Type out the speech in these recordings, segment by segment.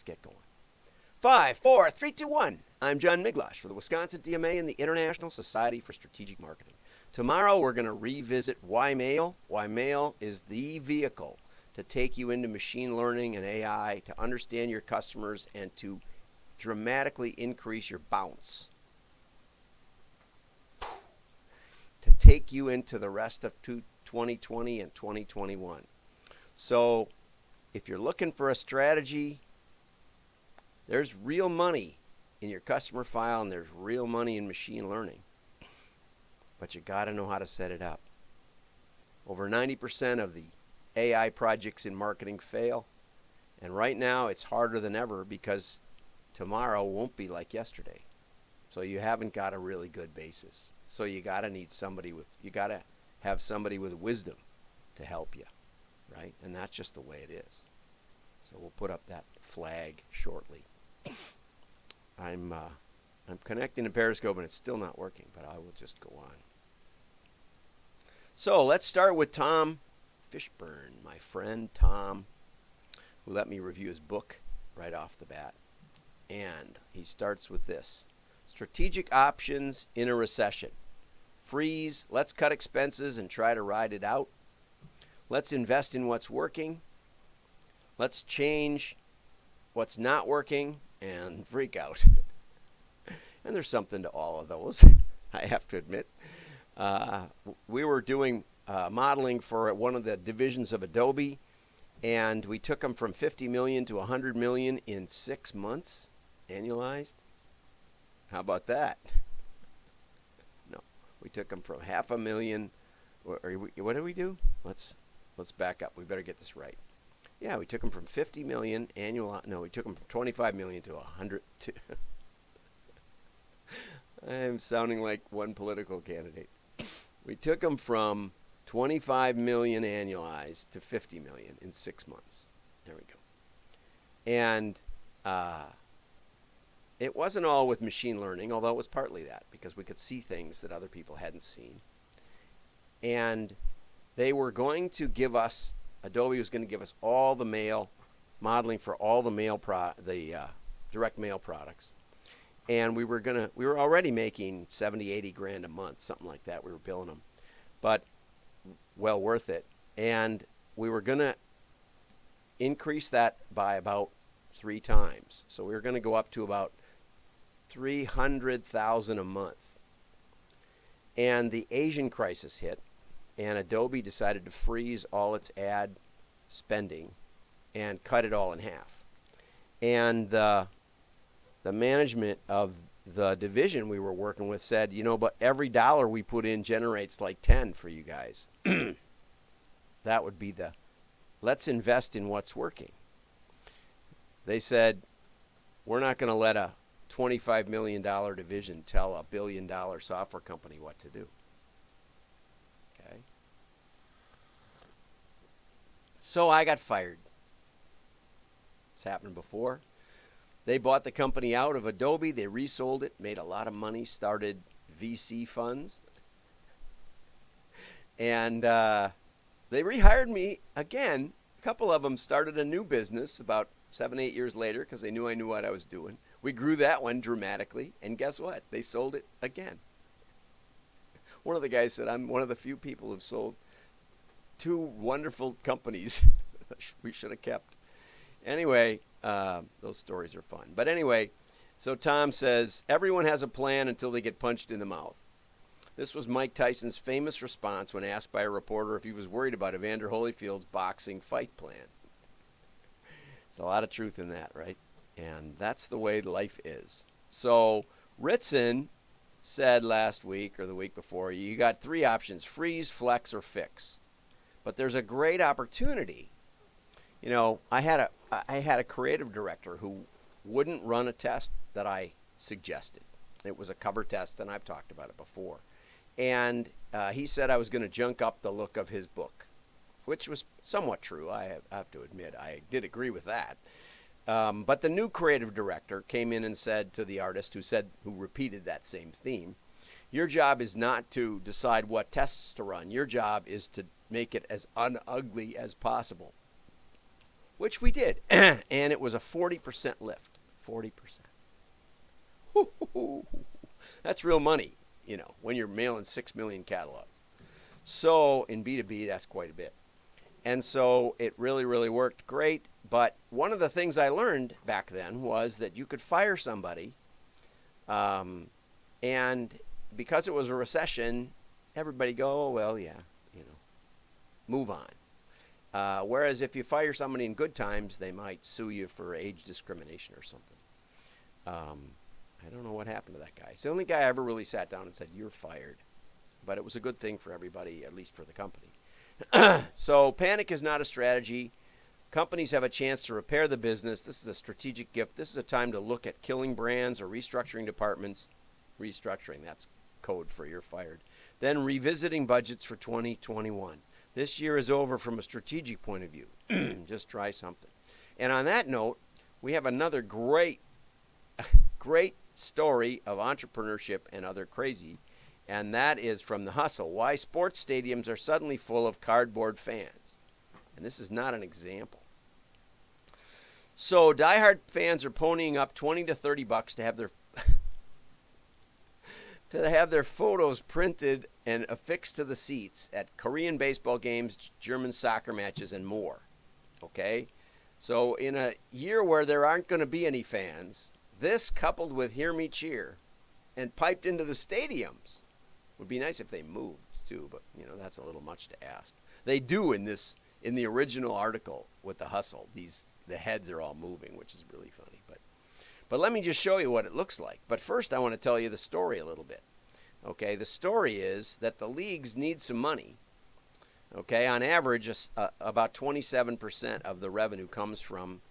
let's get going. 5, 4, 3, 2, 1. I'm John Miglash for the Wisconsin DMA and the International Society for Strategic Marketing. Tomorrow we're going to revisit why mail. Why mail is the vehicle to take you into machine learning and AI, to understand your customers, and to dramatically increase your bounce. To take you into the rest of 2020 and 2021. So if you're looking for a strategy, there's real money in your customer file and there's real money in machine learning. But you got to know how to set it up. Over 90% of the AI projects in marketing fail. And right now it's harder than ever because tomorrow won't be like yesterday. So you haven't got a really good basis. So you got to have somebody with wisdom to help you, right? And that's just the way it is. So we'll put up that flag shortly. I'm connecting to Periscope and it's still not working, but I will just go on. So let's start with Tom Fishburne, my friend Tom, who let me review his book right off the bat. And he starts with this: strategic options in a recession. Freeze, let's cut expenses and try to ride it out. Let's invest in what's working. Let's change what's not working and freak out. And there's something to all of those, I have to admit. We were doing modeling for one of the divisions of Adobe, and we took them from 50 million to 100 million in 6 months, annualized. How about that? No, we took them from $500,000. What did we do? Let's back up. We better get this right. Yeah, we took them from 50 million annual. No, we took them from 25 million to 100. I'm sounding like one political candidate. We took them from 25 million annualized to 50 million in 6 months. There we go. And it wasn't all with machine learning, although it was partly that, because we could see things that other people hadn't seen. And they were going to give us, Adobe was going to give us all the mail, modeling for all the direct mail products. And we were already making 70, 80 grand a month, something like that. We were billing them, but well worth it. And we were going to increase that by about 3 times. So we were going to go up to about 300,000 a month. And the Asian crisis hit, and Adobe decided to freeze all its ad spending and cut it all in half. And the management of the division we were working with said, but every dollar we put in generates like 10 for you guys. That would be let's invest in what's working. They said, we're not going to let a $25 million division tell a $1 billion software company what to do. Okay. So I got fired. It's happened before. They bought the company out of Adobe. They resold it, made a lot of money, started VC funds. And they rehired me again. A couple of them started a new business about 7, 8 years later because they knew I knew what I was doing. We grew that one dramatically. And guess what? They sold it again. One of the guys said, I'm one of the few people who've sold 2 wonderful companies we should have kept. Anyway, those stories are fun. But anyway, so Tom says, everyone has a plan until they get punched in the mouth. This was Mike Tyson's famous response when asked by a reporter if he was worried about Evander Holyfield's boxing fight plan. There's a lot of truth in that, right? And that's the way life is. So Ritson said last week or the week before, you got 3 options: freeze, flex, or fix. But there's a great opportunity. I had a creative director who wouldn't run a test that I suggested. It was a cover test, and I've talked about it before. And he said I was going to junk up the look of his book, which was somewhat true. I have to admit, I did agree with that. But the new creative director came in and said to the artist who repeated that same theme, your job is not to decide what tests to run. Your job is to make it as unugly as possible. which we did. And it was a 40% lift. 40%. That's real money, when you're mailing 6 million catalogs. So in B2B, that's quite a bit. And so it really, really worked great. But one of the things I learned back then was that you could fire somebody. And because it was a recession, everybody go, oh, well, yeah, move on. Whereas if you fire somebody in good times, they might sue you for age discrimination or something. I don't know what happened to that guy. It's the only guy I ever really sat down and said, you're fired. But it was a good thing for everybody, at least for the company. So panic is not a strategy. Companies have a chance to repair the business. This is a strategic gift. This is a time to look at killing brands or restructuring departments. Restructuring, that's code for you're fired. Then revisiting budgets for 2021. This year is over from a strategic point of view. Just try something. And on that note, we have another great story of entrepreneurship and other crazy, and that is from The Hustle. Why sports stadiums are suddenly full of cardboard fans. And this is not an example. So diehard fans are ponying up $20 to $30 to have their photos printed and affixed to the seats at Korean baseball games, German soccer matches, and more. Okay? So in a year where there aren't going to be any fans, this coupled with Hear Me Cheer and piped into the stadiums. Would be nice if they moved too, but that's a little much to ask. They do in the original article with The Hustle. The heads are all moving, which is really funny. But let me just show you what it looks like. But first I want to tell you the story a little bit. Okay, the story is that the leagues need some money. Okay, on average, about 27% of the revenue comes from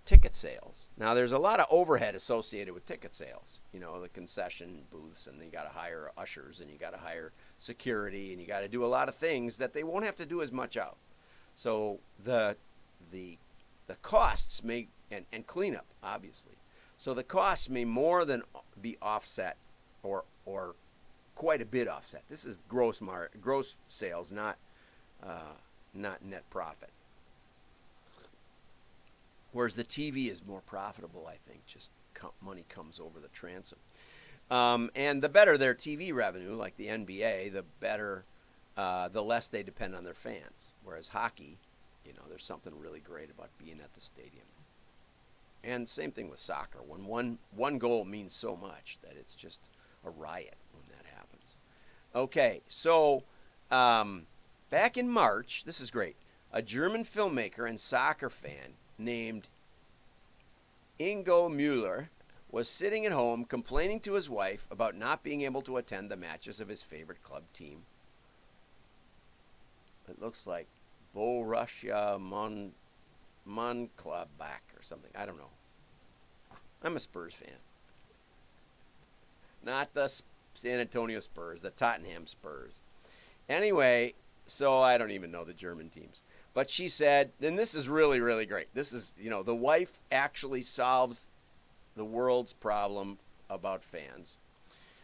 ticket sales. Now, there's a lot of overhead associated with ticket sales. The concession booths, and you got to hire ushers, and you got to hire security, and you got to do a lot of things that they won't have to do as much out. So the costs may and cleanup, obviously. So the costs may more than be offset, or quite a bit offset. This is gross sales, not net profit. Whereas the TV is more profitable, I think. Just money comes over the transom. And the better their TV revenue, like the NBA, the better, the less they depend on their fans. Whereas hockey, there's something really great about being at the stadium. And same thing with soccer. When one goal means so much that it's just a riot when that happens. Okay, so back in March, this is great, a German filmmaker and soccer fan named Ingo Müller was sitting at home complaining to his wife about not being able to attend the matches of his favorite club team. It looks like Borussia Mönchengladbach or something. I don't know. I'm a Spurs fan. Not the San Antonio Spurs, the Tottenham Spurs. Anyway, so I don't even know the German teams. But she said, and this is really, really great. This is, the wife actually solves the world's problem about fans.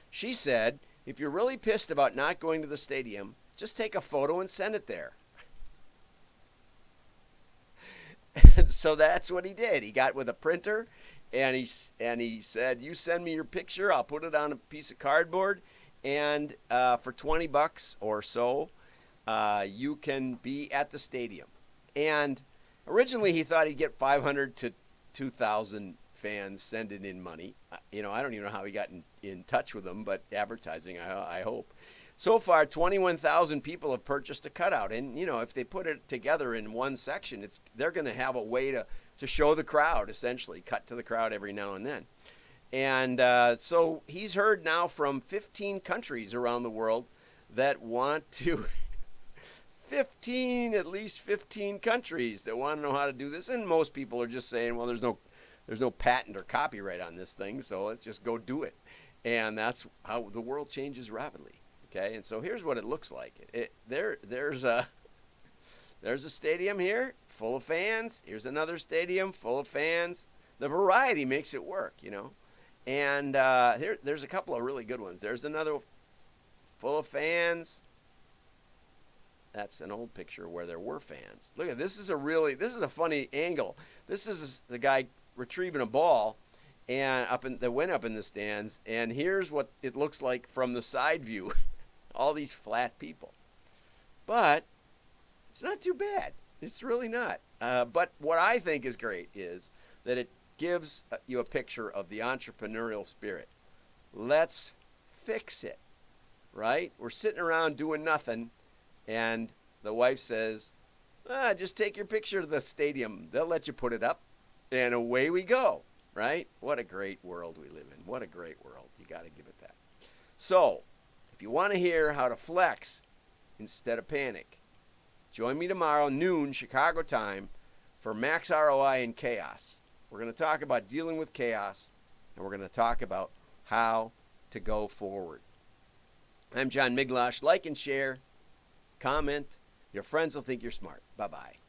She said, if you're really pissed about not going to the stadium, just take a photo and send it there. So that's what he did. He got with a printer, and he said, you send me your picture, I'll put it on a piece of cardboard, and for $20 or so, you can be at the stadium. And originally he thought he'd get 500 to 2,000 fans sending in money. I don't even know how he got in touch with them, but advertising, I hope. So far, 21,000 people have purchased a cutout. And, if they put it together in one section, they're going to have a way to show the crowd, essentially, cut to the crowd every now and then. And so he's heard now from 15 countries around the world that want to... at least 15 countries that want to know how to do this, and most people are just saying, well, there's no patent or copyright on this thing, so let's just go do it. And that's how the world changes rapidly. Okay, and so here's what it looks like. There's a stadium here full of fans. Here's another stadium full of fans. The variety makes it work, And there's a couple of really good ones. There's another full of fans. That's an old picture where there were fans. Look at this is a funny angle. This is the guy retrieving a ball and that went up in the stands, and here's what it looks like from the side view. All these flat people. But it's not too bad. It's really not. But what I think is great is that it gives you a picture of the entrepreneurial spirit. Let's fix it, right? We're sitting around doing nothing, and the wife says, just take your picture of the stadium. They'll let you put it up, and away we go, right? What a great world we live in. What a great world. You got to give it that. So, if you want to hear how to flex instead of panic, join me tomorrow, noon, Chicago time, for Max ROI in Chaos. We're going to talk about dealing with chaos, and we're going to talk about how to go forward. I'm John Miglosh. Like and share, comment. Your friends will think you're smart. Bye-bye.